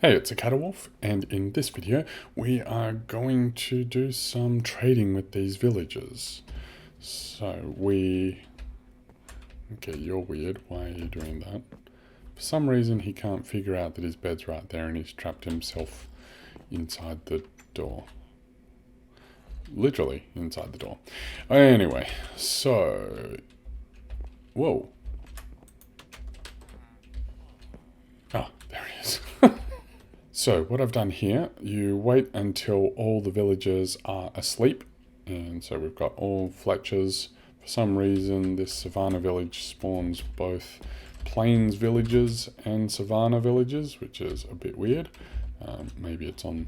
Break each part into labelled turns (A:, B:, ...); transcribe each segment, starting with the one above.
A: Hey, it's a Catawolf, and in this video we are going to do some trading with these villagers. Okay, you're weird. Why are you doing that? For some reason he can't figure out that his bed's right there and he's trapped himself inside the door. Literally inside the door. Anyway, whoa. Ah, there he is. So what I've done here, you wait until all the villagers are asleep. And so we've got all Fletchers. For some reason, this savanna village spawns both plains villages and savanna villages, which is a bit weird. Maybe it's on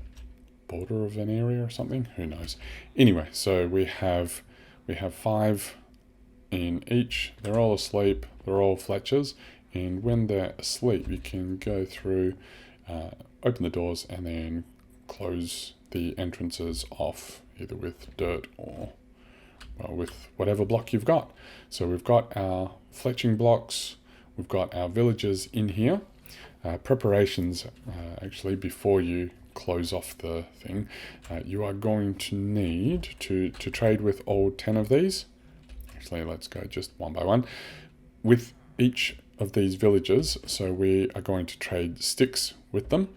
A: border of an area or something. Who knows? Anyway, so we have 5 in each. They're all asleep. They're all Fletchers. And when they're asleep, you can go through, open the doors, and then close the entrances off, either with dirt or with whatever block you've got. So we've got our fletching blocks, we've got our villagers in here. Preparations, actually, before you close off the thing, you are going to need to trade with all 10 of these. Actually, let's go just one by one. With each of these villagers, so we are going to trade sticks with them.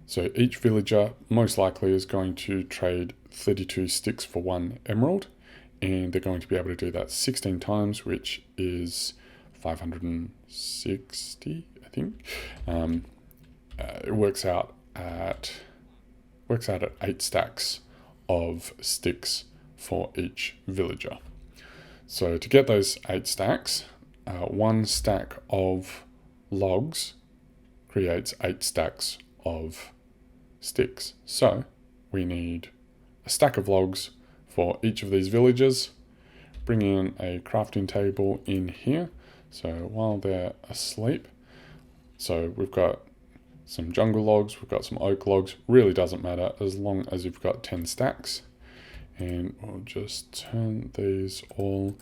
A: So each villager most likely is going to trade 32 sticks for 1 emerald, and they're going to be able to do that 16 times, which is 560, I think. It works out at 8 stacks of sticks for each villager. So to get those 8 stacks, 1 stack of logs creates 8 stacks of sticks. So we need a stack of logs for each of these villagers. Bring in a crafting table in here. So while they're asleep, so we've got some jungle logs, we've got some oak logs, really doesn't matter as long as you've got 10 stacks. And we'll just turn these all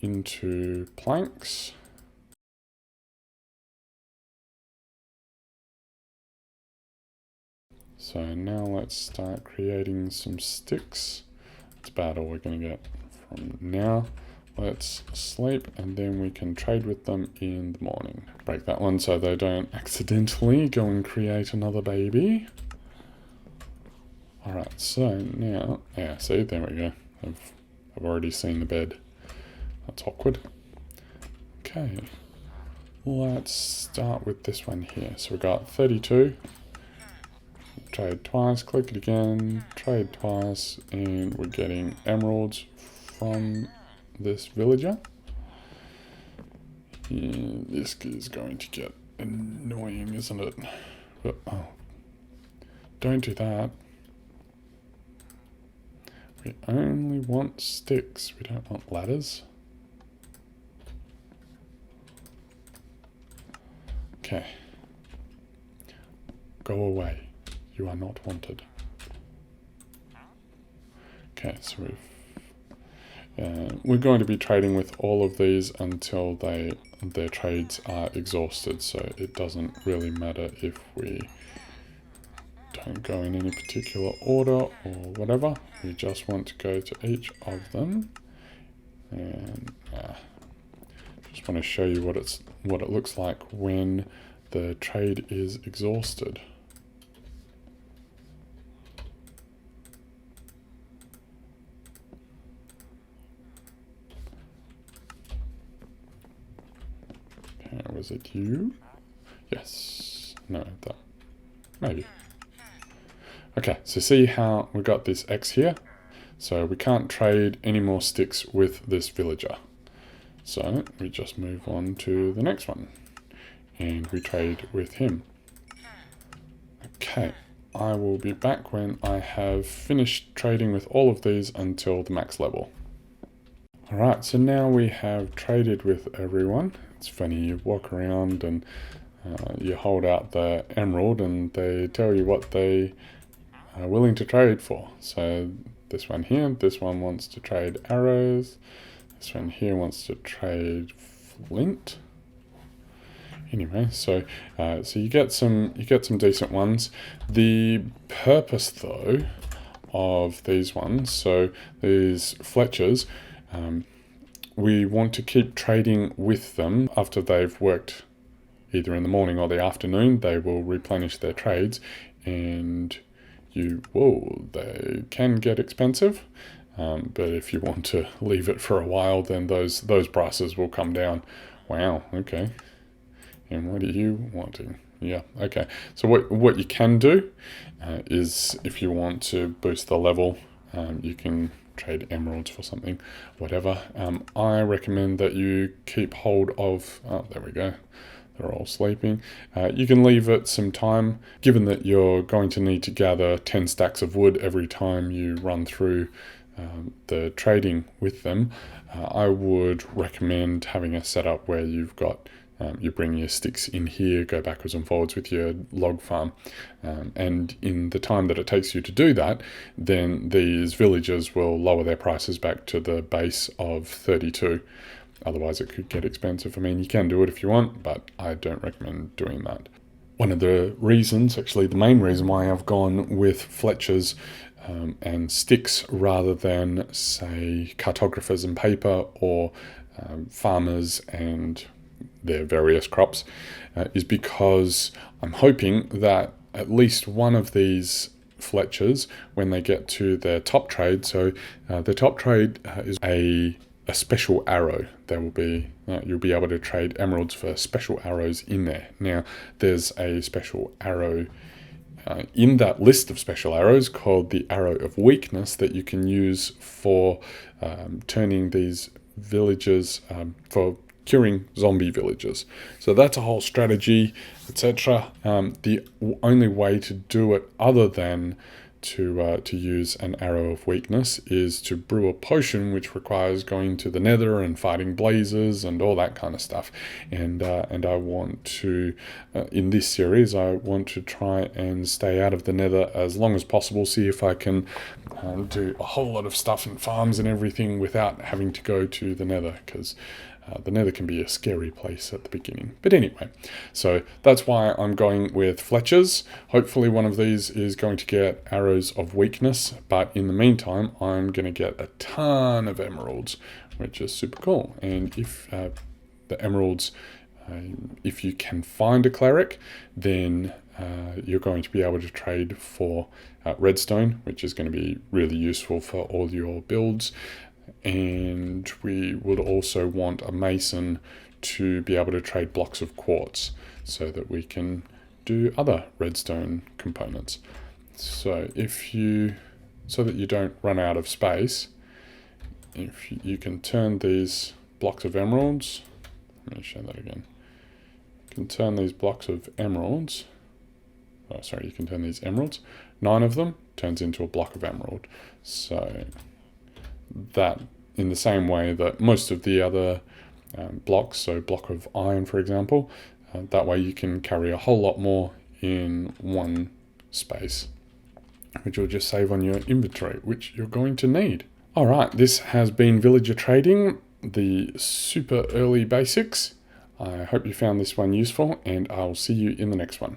A: into planks. So now let's start creating some sticks. That's about all we're going to get from now. Let's sleep, and then we can trade with them in the morning. Break that one so they don't accidentally go and create another baby. Alright, so now, yeah, see, there we go. I've already seen the bed. That's awkward. Okay, let's start with this one here. So we've got 32. Trade twice, click it again, trade twice, and we're getting emeralds from this villager. And this is going to get annoying, isn't it? But, oh, don't do that. We only want sticks, we don't want ladders. Okay. Go away. You are not wanted. Okay, so we're going to be trading with all of these until their trades are exhausted. So it doesn't really matter if we don't go in any particular order or whatever. We just want to go to each of them, and just want to show you what it looks like when the trade is exhausted. Was it you? Yes. No, that. Maybe. Okay, so see how we got this X here? So we can't trade any more sticks with this villager. So we just move on to the next one. And we trade with him. Okay, I will be back when I have finished trading with all of these until the max level. Alright, so now we have traded with everyone. It's funny, you walk around and you hold out the emerald and they tell you what they are willing to trade for. So this one here, this one wants to trade arrows. This one here wants to trade flint. Anyway, so you get some decent ones. The purpose though of these ones, so these Fletchers, we want to keep trading with them after they've worked either in the morning or the afternoon. They will replenish their trades, and they can get expensive. But if you want to leave it for a while, then those prices will come down. Wow, okay. And what are you wanting? Yeah, okay. So what you can do is, if you want to boost the level, you can trade emeralds for something, whatever. I recommend that you keep hold of, there we go. They're all sleeping. You can leave it some time, given that you're going to need to gather 10 stacks of wood every time you run through the trading with them. I would recommend having a setup where you've got you bring your sticks in here, go backwards and forwards with your log farm, and in the time that it takes you to do that, then these villagers will lower their prices back to the base of 32. Otherwise it could get expensive. I mean, you can do it if you want, but I don't recommend doing that. One of the reasons, actually the main reason why I've gone with Fletchers and sticks rather than, say, cartographers and paper, or farmers and their various crops, is because I'm hoping that at least one of these Fletchers, when they get to their top trade, so the top trade is a special arrow. There will be you'll be able to trade emeralds for special arrows in there. Now there's a special arrow in that list of special arrows called the Arrow of Weakness that you can use for turning these villagers, for curing zombie villagers. So that's a whole strategy, etc. The only way to do it other than to use an Arrow of Weakness is to brew a potion, which requires going to the Nether and fighting blazes and all that kind of stuff. And I want to, in this series, I want to try and stay out of the Nether as long as possible. See if I can do a whole lot of stuff in farms and everything without having to go to the Nether, because the Nether can be a scary place at the beginning. But anyway, so that's why I'm going with Fletchers. Hopefully one of these is going to get Arrows of Weakness, but in the meantime, I'm going to get a ton of emeralds, which is super cool. And if the emeralds, if you can find a cleric, then you're going to be able to trade for redstone, which is going to be really useful for all your builds. And we would also want a mason to be able to trade blocks of quartz so that we can do other redstone components. So so that you don't run out of space, if you can turn these blocks of emeralds, let me show that again. You can turn these blocks of emeralds, you can turn these emeralds, 9 of them turns into a block of emerald. So that, in the same way that most of the other blocks, so block of iron for example, that way you can carry a whole lot more in one space, which will just save on your inventory, which you're going to need. Alright, this has been Villager Trading, the super early basics. I hope you found this one useful, and I'll see you in the next one.